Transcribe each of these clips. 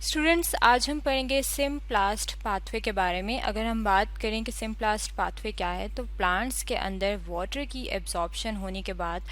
Students, आज हम पढ़ेंगे सिम्प्लास्ट पाथवे के बारे में। अगर हम बात करें कि सिम्प्लास्ट पाथवे क्या है, तो प्लांट्स के अंदर वाटर की एब्जॉर्प्शन होने के बाद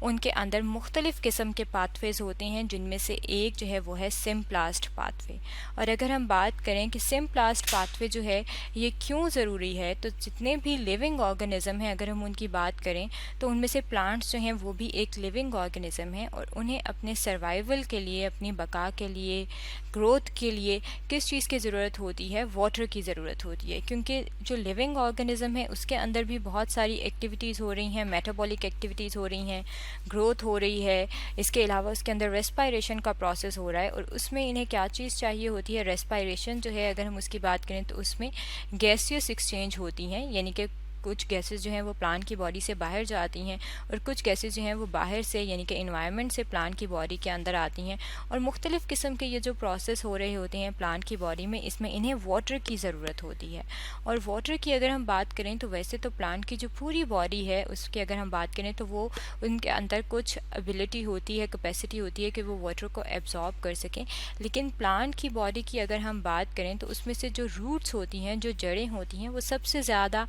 उनके अंदर मुख्तलिफ़ किस्म के पाथवेज़ होते हैं, जिनमें से एक जो है वो है सिम्प्लास्ट पाथवे। और अगर हम बात करें कि सिम्प्लास्ट पाथवे जो है ये क्यों ज़रूरी है, तो जितने भी लिविंग ऑर्गेनिज़म हैं अगर हम उनकी बात करें तो उनमें से प्लांट्स जो हैं वो भी एक लिविंग ऑर्गेनिज़म हैं और उन्हें अपने सर्वाइवल के लिए, अपनी बका के लिए, ग्रोथ के लिए किस चीज़ की ज़रूरत होती है? वाटर की ज़रूरत होती है, क्योंकि जो लिविंग ऑर्गेनिज़म है उसके अंदर भी बहुत सारी एक्टिविटीज़ हो रही हैं, मेटाबॉलिक एक्टिविटीज़ हो रही हैं, ग्रोथ हो रही है। इसके अलावा उसके अंदर रेस्पायरेशन का प्रोसेस हो रहा है और उसमें इन्हें क्या चीज़ चाहिए होती है? रेस्पायरेशन जो है, अगर हम उसकी बात करें तो उसमें गैसियस एक्सचेंज होती हैं, यानी कि कुछ गैसेस जो हैं वो प्लांट की बॉडी से बाहर जाती हैं और कुछ गैसेस जो हैं वो बाहर से यानी कि एनवायरनमेंट से प्लांट की बॉडी के अंदर आती हैं। और मुख्तलिफ़ किस्म के ये जो प्रोसेस हो रहे होते हैं प्लांट की बॉडी में, इसमें इन्हें वाटर की ज़रूरत होती है। और वाटर की अगर हम बात करें तो वैसे तो प्लांट की जो पूरी बॉडी है उसकी अगर हम बात करें तो वो उनके अंदर कुछ एबिलिटी होती है, कैपेसिटी होती है कि वो वाटर को एब्जॉर्ब कर सकें। लेकिन प्लांट की बॉडी की अगर हम बात करें तो उसमें से जो रूट्स होती हैं, जो जड़ें होती हैं, वो सबसे ज़्यादा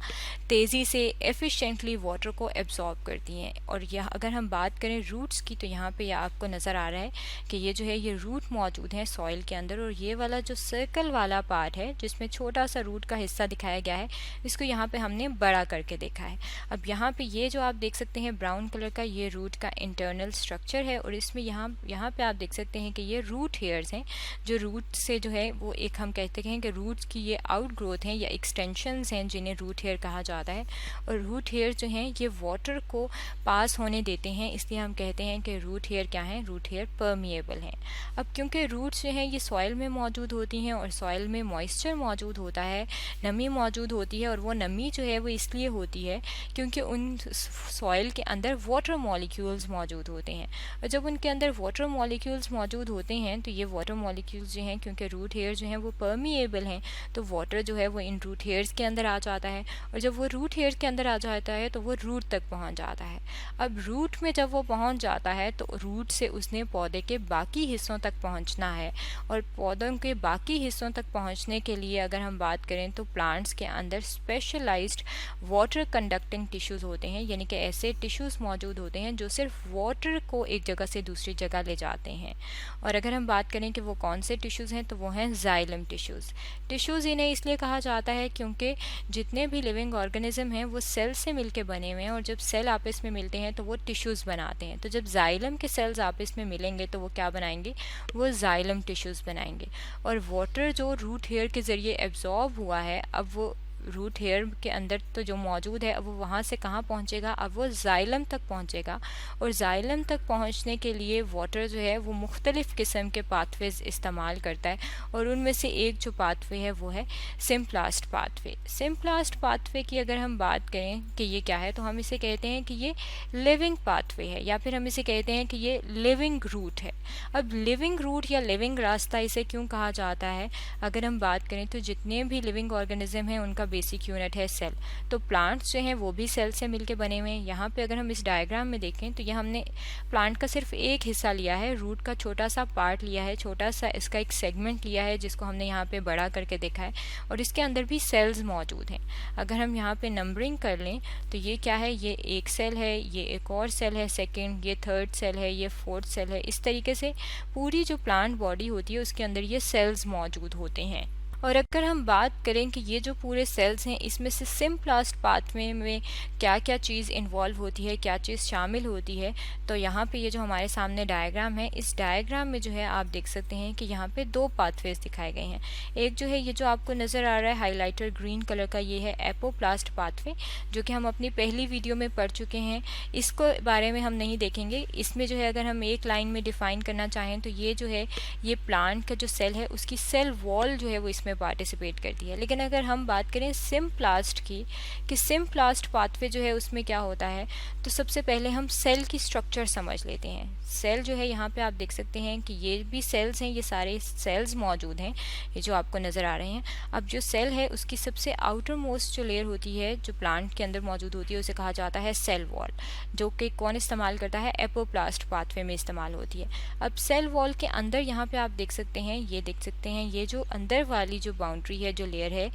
तेज़ी से एफिशिएंटली वाटर को एब्जॉर्ब करती हैं। और यह अगर हम बात करें रूट्स की तो यहाँ पे आपको नज़र आ रहा है कि ये जो है ये रूट मौजूद है सॉइल के अंदर, और ये वाला जो सर्कल वाला पार्ट है जिसमें छोटा सा रूट का हिस्सा दिखाया गया है, इसको यहाँ पे हमने बड़ा करके देखा है। अब यहाँ पे ये जो आप देख सकते हैं ब्राउन कलर का, ये रूट का इंटरनल स्ट्रक्चर है और इसमें यहाँ पे आप देख सकते हैं कि ये रूट हेयर्स हैं, जो रूट से जो है वो एक हम कहते हैं कि रूट्स की ये आउट ग्रोथ हैं या एक्सटेंशंस हैं, जिन्हें रूट हेयर कहा जाता है। और रूट हेयर जो हैं ये वाटर को पास होने देते हैं, इसलिए हम कहते हैं कि रूट हेयर क्या है? रूट हेयर परमिएबल हैं। अब क्योंकि रूट्स जो हैं ये सॉइल में मौजूद होती हैं और सॉइल में मॉइस्चर मौजूद होता है, नमी मौजूद होती है, और वो नमी जो है वो इसलिए होती है क्योंकि उन सॉइल के अंदर वाटर मॉलिक्यूल्स मौजूद होते हैं। और जब उनके अंदर वाटर मॉलिक्यूल्स मौजूद होते हैं तो ये वाटर मॉलिक्यूल्स जो हैं, क्योंकि रूट हेयर जो हैं वो परमिएबल हैं, तो वाटर जो है वो इन रूट हेयर्स के अंदर आ जाता है। और जब वो रूट हेयर के अंदर आ जाता है तो वो रूट तक पहुंच जाता है। अब रूट में जब वो पहुंच जाता है तो रूट से उसने पौधे के बाकी हिस्सों तक पहुंचना है, और पौधों के बाकी हिस्सों तक पहुंचने के लिए अगर हम बात करें तो प्लांट्स के अंदर स्पेशलाइज्ड वाटर कंडक्टिंग टिश्यूज़ होते हैं, यानी कि ऐसे टिश्यूज़ मौजूद होते हैं जो सिर्फ वाटर को एक जगह से दूसरी जगह ले जाते हैं। और अगर हम बात करें कि वो कौन से टिश्यूज़ हैं तो वो हैं जाइलम टिश्यूज़। टिश्यूज़ इन्हें इसलिए कहा जाता है क्योंकि जितने भी लिविंग ऑर्गेनिज्म हैं वो सेल से मिलके बने हुए हैं, और जब सेल आपस में मिलते हैं तो वो टिश्यूज़ बनाते हैं। तो जब जाइलम के सेल्स आपस में मिलेंगे तो वो क्या बनाएंगे? वो जाइलम टिश्यूज़ बनाएंगे। और वाटर जो रूट हेयर के ज़रिए एब्जॉर्ब हुआ है, अब वो रूट हेयर के अंदर तो जो मौजूद है अब वो वहाँ से कहाँ पहुँचेगा? अब वो जाइलम तक पहुँचेगा। और जाइलम तक पहुँचने के लिए वाटर जो है वो मुख्तलिफ़ किस्म के पाथवेज़ इस्तेमाल करता है, और उनमें से एक जो पाथवे है वो है सिम्प्लास्ट पाथवे। सिम्प्लास्ट पाथवे की अगर हम बात करें कि ये क्या है, तो हम इसे कहते हैं कि ये लिविंग पाथवे है, या फिर हम इसे कहते हैं कि ये लिविंग रूट है। अब लिविंग रूट या लिविंग रास्ता इसे क्यों कहा जाता है? अगर हम बात करें तो जितने भी लिविंग ऑर्गेनिज्म हैं उनका बेसिक यूनिट है सेल। तो प्लांट्स जो हैं वो भी सेल से मिलके बने हुए हैं। यहाँ पे अगर हम इस डायग्राम में देखें तो ये हमने प्लांट का सिर्फ एक हिस्सा लिया है, रूट का छोटा सा पार्ट लिया है, छोटा सा इसका एक सेगमेंट लिया है जिसको हमने यहाँ पे बड़ा करके देखा है, और इसके अंदर भी सेल्स मौजूद हैं। अगर हम यहाँ पे नंबरिंग कर लें तो ये क्या है? ये एक सेल है, ये एक और सेल है सेकेंड, ये थर्ड सेल है, ये फोर्थ सेल है। इस तरीके से पूरी जो प्लांट बॉडी होती है उसके अंदर ये सेल्स मौजूद होते हैं। और अगर हम बात करें कि ये जो पूरे सेल्स हैं इसमें से सिम्प्लास्ट पाथवे में क्या क्या चीज़ इन्वॉल्व होती है, क्या चीज़ शामिल होती है, तो यहाँ पे ये जो हमारे सामने डायग्राम है, इस डायग्राम में जो है आप देख सकते हैं कि यहाँ पे दो पाथवेज दिखाए गए हैं। एक जो है ये जो आपको नज़र आ रहा है हाईलाइटर ग्रीन कलर का, ये है एपोप्लास्ट पाथवे, जो कि हम अपनी पहली वीडियो में पढ़ चुके हैं। इसको बारे में हम नहीं देखेंगे। इसमें जो है अगर हम एक लाइन में डिफ़ाइन करना चाहें तो ये जो है ये प्लांट का जो सेल है उसकी सेल वॉल जो है वो इसमें इसमें पार्टिसिपेट करती है। लेकिन अगर हम बात करें सिम्प्लास्ट की, कि सिम्प्लास्ट पाथवे जो है उसमें क्या होता है, तो सबसे पहले हम सेल की स्ट्रक्चर समझ लेते हैं। सेल जो है यहाँ पे आप देख सकते हैं कि ये भी सेल्स हैं, ये सारे सेल्स मौजूद हैं, ये जो आपको नज़र आ रहे हैं। अब जो सेल है उसकी सबसे आउटर मोस्ट जो लेयर होती है जो प्लांट के अंदर मौजूद होती है उसे कहा जाता है सेल वॉल, जो कि कौन इस्तेमाल करता है, एपोप्लास्ट पाथवे में इस्तेमाल होती है। अब सेल वॉल के अंदर यहाँ पे आप देख सकते हैं, ये देख सकते हैं, ये जो अंदर वाली जो बाउंड्री है, जो लेयर है,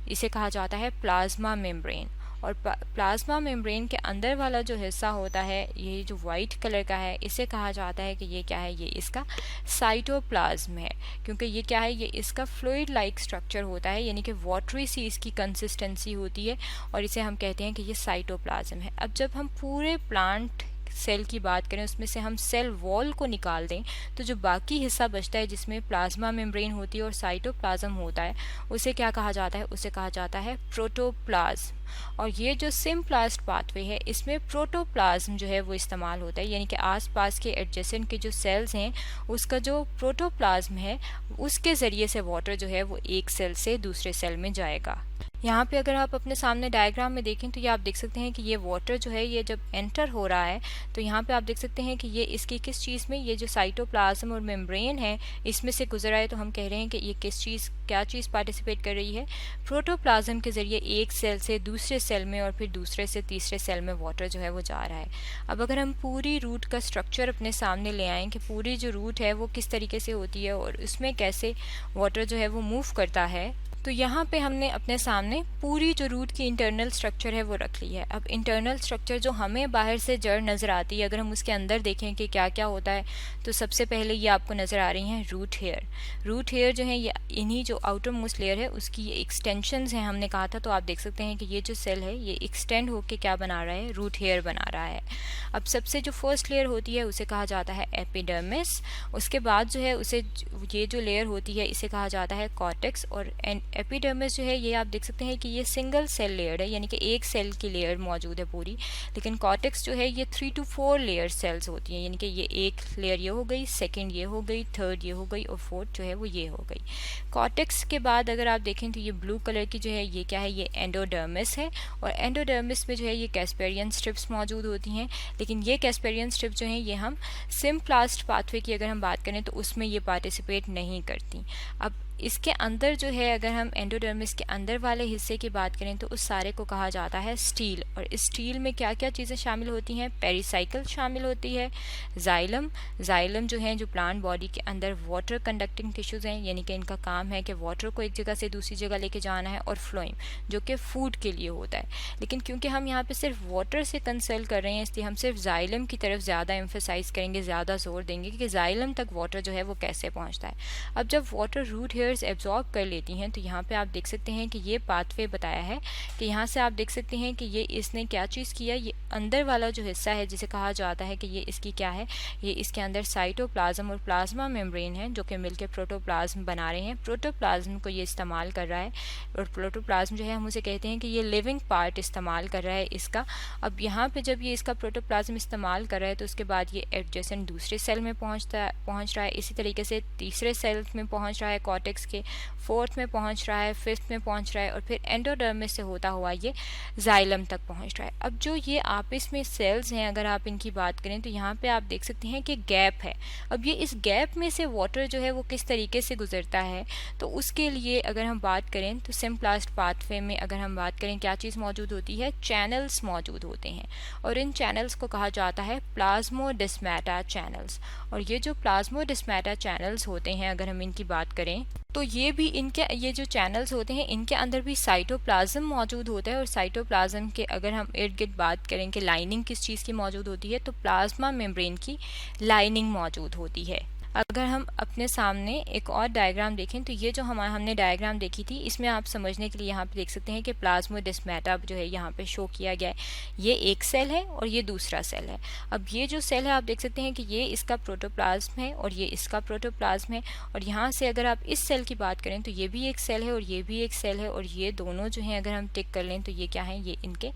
इसे कहा जाता है प्लाज्मा मेम्ब्रेन। और प्लाज्मा मेम्ब्रेन के अंदर वाला जो हिस्सा होता है, ये जो वाइट कलर का है, इसे कहा जाता है कि ये क्या है, ये इसका साइटोप्लाज्म है। क्योंकि ये क्या है, ये इसका फ्लूइड लाइक स्ट्रक्चर होता है, यानी कि वाटरी सी इसकी कंसिस्टेंसी होती है, और इसे हम कहते हैं कि ये साइटोप्लाज्म है। अब जब हम पूरे प्लांट सेल की बात करें, उसमें से हम सेल वॉल को निकाल दें, तो जो बाकी हिस्सा बचता है जिसमें प्लाज्मा मेम्ब्रेन होती है और साइटोप्लाज्म होता है, उसे क्या कहा जाता है, उसे कहा जाता है प्रोटोप्लाज्म। और ये जो सिम्प्लास्ट पाथवे है, इसमें प्रोटोप्लाज्म जो है वो इस्तेमाल होता है, यानी कि आसपास के एडजेसेंट के जो सेल्स हैं उसका जो प्रोटोप्लाज्म है उसके ज़रिए से वाटर जो है वो एक सेल से दूसरे सेल में जाएगा। यहाँ पे अगर आप अपने सामने डायग्राम में देखें तो ये आप देख सकते हैं कि ये वाटर जो है ये जब एंटर हो रहा है, तो यहाँ पे आप देख सकते हैं कि ये इसकी किस चीज़ में, ये जो साइटोप्लाज्म और मेम्ब्रेन है इसमें से गुजरा है। तो हम कह रहे हैं कि ये किस चीज़, क्या चीज़ पार्टिसिपेट कर रही है, प्रोटोप्लाज्म के ज़रिए एक सेल से दूसरे सेल में और फिर दूसरे से तीसरे सेल में वाटर जो है वो जा रहा है। अब अगर हम पूरी रूट का स्ट्रक्चर अपने सामने ले आएँ कि पूरी जो रूट है वो किस तरीके से होती है और उसमें कैसे वाटर जो है वो मूव करता है, तो यहाँ पे हमने अपने सामने पूरी जो रूट की इंटरनल स्ट्रक्चर है वो रख ली है। अब इंटरनल स्ट्रक्चर जो हमें बाहर से जड़ नज़र आती है, अगर हम उसके अंदर देखें कि क्या क्या होता है, तो सबसे पहले ये आपको नज़र आ रही हैं रूट हेयर। रूट हेयर जो है ये इन्हीं जो आउटर मोस्ट लेयर है उसकी ये एक्सटेंशंस हैं, हमने कहा था। तो आप देख सकते हैं कि ये जो सेल है ये एक्सटेंड होकर क्या बना रहा है, रूट हेयर बना रहा है। अब सबसे जो फर्स्ट लेयर होती है उसे कहा जाता है एपिडर्मिस। उसके बाद जो है उसे, ये जो लेयर होती है इसे कहा जाता है कॉर्टेक्स। और एपिडर्मिस जो है ये आप देख सकते हैं कि ये सिंगल सेल लेयर है, यानी कि एक सेल की लेयर मौजूद है पूरी। लेकिन कॉर्टेक्स जो है ये 3 to 4 लेयर सेल्स होती हैं, यानी कि ये एक लेयर ये हो गई, सेकंड ये हो गई, थर्ड ये हो गई और फोर्थ जो है वो ये हो गई। कॉर्टेक्स के बाद अगर आप देखें तो ये ब्लू कलर की जो है ये क्या है, ये एंडोडर्मिस है। और एंडोडर्मिस में जो है ये कैस्पेरियन स्ट्रिप्स मौजूद होती हैं। लेकिन ये कैस्पेरियन स्ट्रिप जो हैं ये हम सिम्प्लास्ट पाथवे की अगर हम बात करें तो उसमें ये पार्टिसिपेट नहीं करती। अब इसके अंदर जो है, अगर हम एंडोडर्मिस के अंदर वाले हिस्से की बात करें तो उस सारे को कहा जाता है स्टील। और इस स्टील में क्या क्या चीज़ें शामिल होती हैं, पेरिसाइकिल शामिल होती है, जाइलम। जाइलम जो है, जो प्लांट बॉडी के अंदर वाटर कंडक्टिंग टिश्यूज़ हैं, यानी कि इनका काम है कि वाटर को एक जगह से दूसरी जगह लेके जाना है। और फ्लोइम जो कि फूड के लिए होता है। लेकिन क्योंकि हम यहाँ पे सिर्फ वाटर से कंसल्ट कर रहे हैं, इसलिए हम सिर्फ जाइलम की तरफ ज़्यादा एम्फेसाइज करेंगे, ज़्यादा जोर देंगे कि जाइलम तक वाटर जो है वो कैसे पहुँचता है। अब जब वाटर रूट हेयर एब्जॉर्ब कर लेती हैं तो यहाँ पे आप देख सकते हैं कि ये पाथवे बताया है कि यहाँ से आप देख सकते हैं कि ये इसने क्या चीज़ किया, ये अंदर वाला जो हिस्सा है जिसे कहा जाता है कि ये इसकी क्या है, ये इसके अंदर साइटोप्लाज्म और प्लाज्मा मेम्ब्रेन है जो कि मिलकर प्रोटोप्लाज्म बना रहे हैं। प्रोटोप्लाज्म को ये इस्तेमाल कर रहा है और प्रोटोप्लाज्म जो है हम उसे कहते हैं कि ये लिविंग पार्ट इस्तेमाल कर रहा है इसका। अब यहाँ पे जब ये इसका प्रोटोप्लाज्म इस्तेमाल कर रहा है तो उसके बाद ये एडजेसेंट दूसरे सेल में पहुँच रहा है, इसी तरीके से तीसरे सेल में पहुँच रहा है कॉर्टेक्स के, फोर्थ में पहुंच रहा है, फिफ्थ में पहुंच रहा है और फिर एंडोडर्मिस से होता हुआ ये जाइलम तक पहुंच रहा है। अब जो ये आपस में सेल्स हैं, अगर आप इनकी बात करें तो यहाँ पे आप देख सकते हैं कि गैप है। अब ये इस गैप में से वाटर जो है वो किस तरीके से गुजरता है, तो उसके लिए अगर हम बात करें तो सिम्प्लास्ट पाथवे में अगर हम बात करें क्या चीज़ मौजूद होती है, चैनल्स मौजूद होते हैं। और इन चैनल्स को कहा जाता है प्लाज्मोडेस्माटा चैनल्स। और ये जो प्लाज्मोडेस्माटा चैनल्स होते हैं, अगर हम इनकी बात करें तो ये भी इनके, ये जो चैनल्स होते हैं इनके अंदर भी साइटोप्लाज्म मौजूद होता है। और साइटोप्लाज्म के अगर हम इर्द गिर्द बात करें कि लाइनिंग किस चीज़ की मौजूद होती है, तो प्लाज्मा मेम्ब्रेन की लाइनिंग मौजूद होती है। अगर हम अपने सामने एक और डायग्राम देखें तो ये जो हमने डायग्राम देखी थी, इसमें आप समझने के लिए यहाँ पे देख सकते हैं कि प्लाज्मोडेस्माटा जो है यहाँ पे शो किया गया है। ये एक सेल है और ये दूसरा सेल है। अब ये जो सेल है आप देख सकते हैं कि ये इसका प्रोटोप्लाज्म है और ये इसका प्रोटोप्लाज्म है। और यहाँ से अगर आप इस सेल की बात करें तो ये भी एक सेल है और ये भी एक सेल है। और ये दोनों जो हैं अगर हम टिक कर लें तो ये क्या है, ये इनके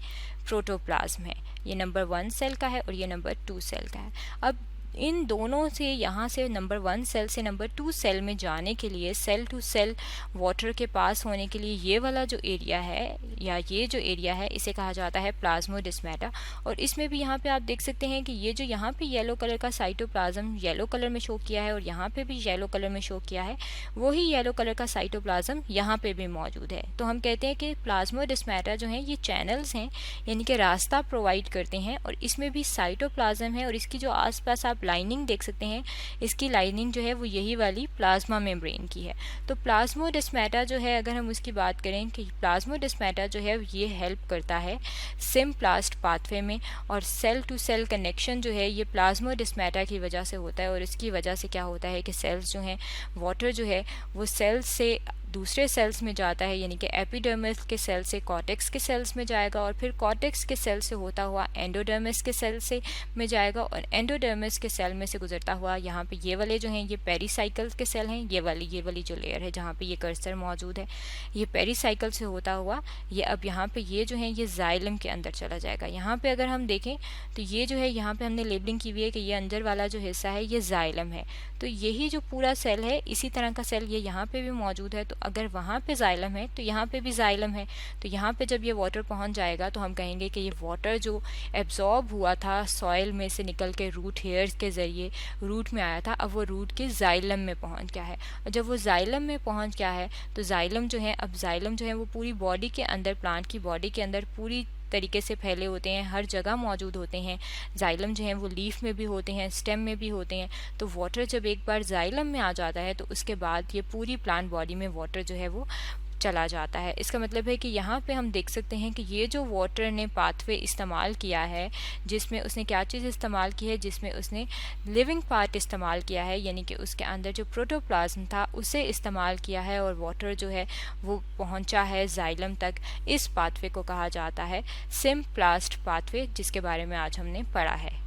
प्रोटोप्लाज्म है। ये नंबर 1 सेल का है और ये नंबर 2 सेल का है। अब इन दोनों से, यहाँ से नंबर 1 सेल से नंबर 2 सेल में जाने के लिए, सेल टू सेल वाटर के पास होने के लिए ये वाला जो एरिया है, या ये जो एरिया है, इसे कहा जाता है प्लाज्मोडेस्माटा। और इसमें भी यहाँ पे आप देख सकते हैं कि ये जो यहाँ पे येलो कलर का साइटोप्लाज्म येलो कलर में शो किया है और यहाँ पे भी येलो कलर में शो किया है, वही येलो कलर का साइटोप्लाज्म यहाँ पे भी मौजूद है। तो हम कहते हैं कि प्लाज्मोडेस्माटा जो है ये चैनल्स हैं, यानी कि रास्ता प्रोवाइड करते हैं, और इसमें भी साइटोप्लाज्म है। और इसकी जो आसपास आप लाइनिंग देख सकते हैं, इसकी लाइनिंग जो है वो यही वाली प्लाज्मा मेम्ब्रेन की है। तो प्लाज्मोडेस्माटा जो है, अगर हम उसकी बात करें कि प्लाज्मोडेस्माटा जो है ये हेल्प करता है सिम्प्लास्ट पाथवे में, और सेल टू सेल कनेक्शन जो है ये प्लाज्मोडेस्माटा की वजह से होता है। और इसकी वजह से क्या होता है कि सेल्स जो हैं, वाटर जो है वो सेल्स से दूसरे सेल्स में जाता है, यानी कि एपिडर्मिस के सेल से कॉर्टेक्स के सेल्स में जाएगा, और फिर कॉर्टेक्स के सेल से होता हुआ एंडोडर्मिस के सेल से में जाएगा, और एंडोडर्मिस के सेल में से गुजरता हुआ यहाँ पे ये वाले जो हैं ये पेरीसाइकिल के सेल हैं, ये वाली जो लेयर है जहाँ पे ये कर्सर मौजूद है, ये पेरीसाइकिल से होता हुआ ये अब यहाँ पे ये जो है ये जाइलम के अंदर चला जाएगा। यहाँ पे अगर हम देखें तो ये जो है यहाँ पे हमने लेबलिंग की हुई है कि ये अंदर वाला जो हिस्सा है ये जाइलम है। तो यही जो पूरा सेल है, इसी तरह का सेल ये यहाँ पे भी मौजूद है। तो अगर वहाँ पे जाइलम है तो यहाँ पे भी जाइलम है। तो यहाँ पे जब ये वाटर पहुँच जाएगा तो हम कहेंगे कि ये वाटर जो एब्जॉर्ब हुआ था सॉइल में से निकल के रूट हेयर्स के ज़रिए रूट में आया था, अब वो रूट के जाइलम में पहुँच गया है। और जब वो जाइलम में पहुँच गया है तो जाइलम जो है, अब जाइलम जो है वो पूरी बॉडी के अंदर, प्लांट की बॉडी के अंदर पूरी तरीके से फैले होते हैं, हर जगह मौजूद होते हैं। जाइलम जो है वो लीफ में भी होते हैं, स्टेम में भी होते हैं। तो वाटर जब एक बार जाइलम में आ जाता है तो उसके बाद ये पूरी प्लांट बॉडी में वाटर जो है वो चला जाता है। इसका मतलब है कि यहाँ पे हम देख सकते हैं कि ये जो वाटर ने पाथवे इस्तेमाल किया है, जिसमें उसने क्या चीज़ इस्तेमाल की है, जिसमें उसने लिविंग पार्ट इस्तेमाल किया है, यानी कि उसके अंदर जो प्रोटोप्लाज्म था उसे इस्तेमाल किया है, और वाटर जो है वो पहुँचा है जाइलम तक। इस पाथवे को कहा जाता है सिम्प्लास्ट पाथवे, जिसके बारे में आज हमने पढ़ा है।